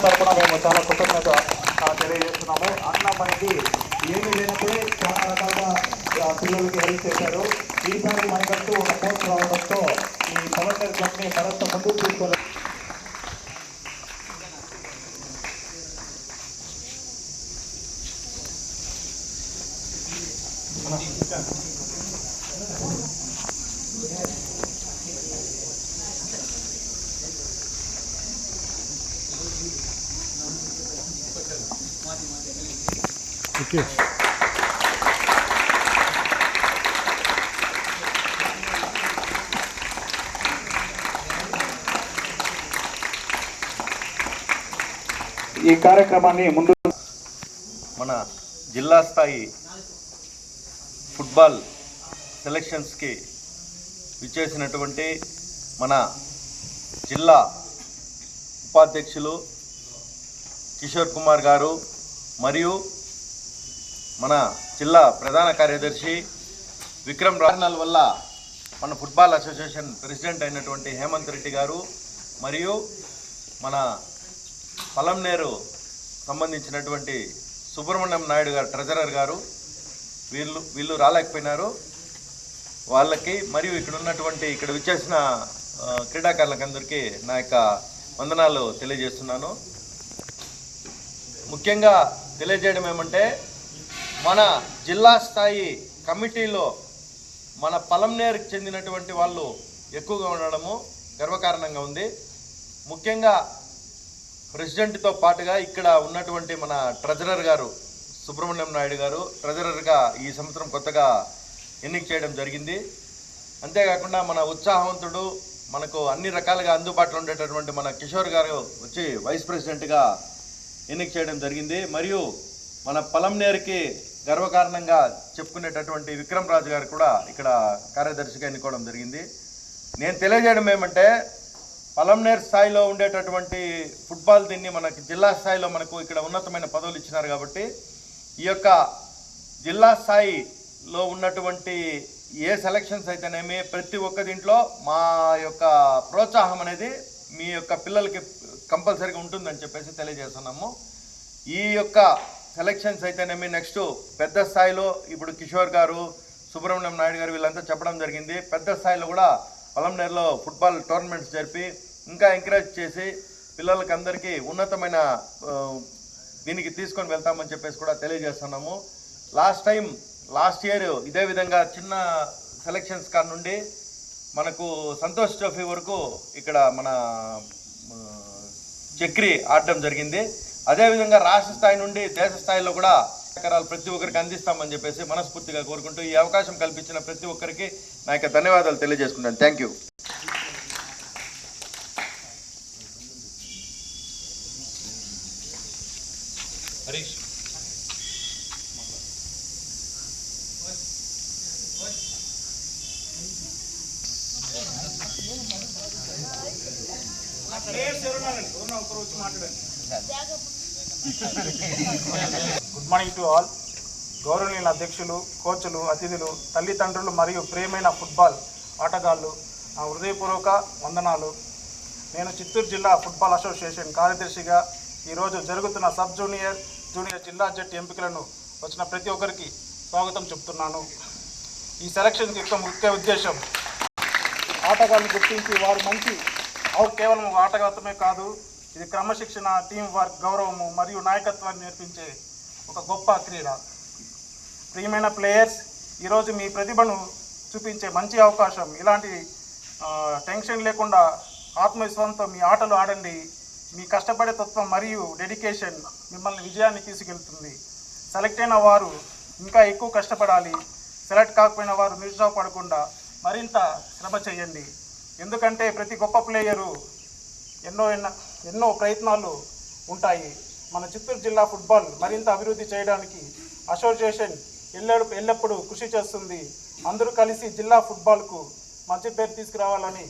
తరఫున మేము చాలా కృతజ్ఞత తెలియజేస్తున్నాము. అన్నం అనేది ఏమీ లేనప్పుడే చాలా రకాలుగా పిల్లలకి హెల్ప్ చేశారు. ఈసారి మనకంటూ ఒక పోస్ట్ రావడంతో ఈ పవర్ జంప్ని మరింత ముందుకు తీసుకొని ఓకే. ఈ కార్యక్రమాన్ని ముందు మన జిల్లా స్థాయి ఫుట్బాల్ సెలక్షన్స్కి విచ్చేసినటువంటి మన జిల్లా ఉపాధ్యక్షులు కిషోర్ కుమార్ గారు మరియు మన జిల్లా ప్రధాన కార్యదర్శి విక్రమ్ రాజనాల్ వల్ల మన ఫుట్బాల్ అసోసియేషన్ ప్రెసిడెంట్ అయినటువంటి హేమంత్ రెడ్డి గారు మరియు మన పలంనేరు సంబంధించినటువంటి సుబ్రహ్మణ్యం నాయుడు గారు ట్రెజరర్ గారు వీళ్ళు రాలేకపోయినారు. వాళ్ళకి మరియు ఇక్కడ విచ్చేసిన క్రీడాకారులకందరికీ నా యొక్క వందనాలు తెలియజేస్తున్నాను. ముఖ్యంగా తెలియజేయడం ఏమంటే మన జిల్లా స్థాయి కమిటీలో మన పలంనేరుకు చెందినటువంటి వాళ్ళు ఎక్కువగా ఉండడము గర్వకారణంగా ఉంది. ముఖ్యంగా ప్రెసిడెంట్తో పాటుగా ఇక్కడ ఉన్నటువంటి మన ట్రెజరర్ గారు సుబ్రహ్మణ్యం నాయుడు గారు ట్రెజరర్గా ఈ సంవత్సరం కొత్తగా ఎన్నిక చేయడం జరిగింది. అంతేకాకుండా మన ఉత్సాహవంతుడు మనకు అన్ని రకాలుగా అందుబాటులో ఉండేటటువంటి మన కిషోర్ గారు వచ్చి వైస్ ప్రెసిడెంట్గా ఎన్నిక చేయడం జరిగింది. మరియు మన పలంనేరుకి గర్వకారణంగా చెప్పుకునేటటువంటి విక్రమ్ రాజు గారు కూడా ఇక్కడ కార్యదర్శిగా ఎన్నుకోవడం జరిగింది. నేను తెలియజేయడం ఏమంటే పలంనేరు స్థాయిలో ఉండేటటువంటి ఫుట్బాల్ దీన్ని మనకి జిల్లా స్థాయిలో మనకు ఇక్కడ ఉన్నతమైన పదవులు ఇచ్చినారు కాబట్టి ఈ యొక్క జిల్లా స్థాయిలో ఉన్నటువంటి ఏ సెలక్షన్స్ అయితేనేమి ప్రతి ఒక్క దీంట్లో మా యొక్క ప్రోత్సాహం అనేది మీ యొక్క పిల్లలకి కంపల్సరీగా ఉంటుందని చెప్పేసి తెలియజేస్తున్నాము. ఈ యొక్క సెలక్షన్స్ అయితేనేమి నెక్స్ట్ పెద్ద స్థాయిలో ఇప్పుడు కిషోర్ గారు సుబ్రహ్మణ్యం నాయుడు గారు వీళ్ళంతా చెప్పడం జరిగింది. పెద్ద స్థాయిలో కూడా పలంనేరులో ఫుట్బాల్ టోర్నమెంట్స్ జరిపి ఇంకా ఎంకరేజ్ చేసి పిల్లలకి అందరికీ ఉన్నతమైన దీనికి తీసుకొని వెళ్తామని చెప్పేసి కూడా తెలియజేస్తున్నాము. లాస్ట్ ఇయర్ ఇదే విధంగా చిన్న సెలక్షన్స్ కాడ నుండి మనకు సంతోష్ ట్రోఫీ వరకు ఇక్కడ మన చక్రి ఆడడం జరిగింది. అదేవిధంగా రాష్ట్ర స్థాయి నుండి దేశ స్థాయిలో కూడా సహకారాలు ప్రతి ఒక్కరికి అందిస్తామని చెప్పేసి మనస్ఫూర్తిగా కోరుకుంటూ ఈ అవకాశం కల్పించిన ప్రతి ఒక్కరికి నా యొక్క ధన్యవాదాలు తెలియజేసుకుంటాను. Thank you. Harish good morning to all. గౌరవనీయుల అధ్యక్షులు, కోచ్లు, అతిథులు, తల్లిదండ్రులు మరియు ప్రియమైన ఫుట్బాల్ ఆటగాళ్ళు, నా హృదయపూర్వక వందనాలు. నేను చిత్తూరు జిల్లా ఫుట్బాల్ అసోసియేషన్ కార్యదర్శిగా ఈరోజు జరుగుతున్న సబ్ జూనియర్ జిల్లా జట్టు ఎంపికలను వచ్చిన ప్రతి ఒక్కరికి స్వాగతం చెప్తున్నాను. ఈ సెలక్షన్కి యొక్క ముఖ్య ఉద్దేశం ఆటగాళ్ళను గుర్తించి వారు మంచి కేవలం ఆటగాళ్ళమే కాదు, ఇది క్రమశిక్షణ, టీం వర్క్, గౌరవము మరియు నాయకత్వాన్ని నేర్పించే ఒక గొప్ప క్రీడ. ప్రియమైన ప్లేయర్స్, ఈరోజు మీ ప్రతిభను చూపించే మంచి అవకాశం. ఇలాంటి టెన్షన్ లేకుండా ఆత్మవిశ్వాసంతో మీ ఆటలు ఆడండి. మీ కష్టపడే తత్వం మరియు డెడికేషన్ మిమ్మల్ని విజయాన్ని తీసుకెళ్తుంది. సెలెక్ట్ అయిన వారు ఇంకా ఎక్కువ కష్టపడాలి. సెలెక్ట్ కాకపోయిన వారు నిరుత్సాహపడకుండా మరింత శ్రమ చేయండి. ఎందుకంటే ప్రతి గొప్ప ప్లేయరు ఎన్నో ప్రయత్నాలు ఉంటాయి. మన చిత్తూరు జిల్లా ఫుట్బాల్ మరింత అభివృద్ధి చేయడానికి అసోసియేషన్ ఎల్లప్పుడూ కృషి చేస్తుంది. అందరూ కలిసి జిల్లా ఫుట్బాల్కు మంచి పేరు తీసుకురావాలని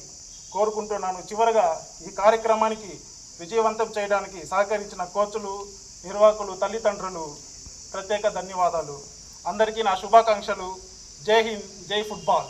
కోరుకుంటున్నాను. చివరగా ఈ కార్యక్రమానికి విజయవంతం చేయడానికి సహకరించిన కోచ్లు, నిర్వాహకులు, తల్లిదండ్రులు ప్రత్యేక ధన్యవాదాలు. అందరికీ నా శుభాకాంక్షలు. జై హింద్, జై ఫుట్బాల్.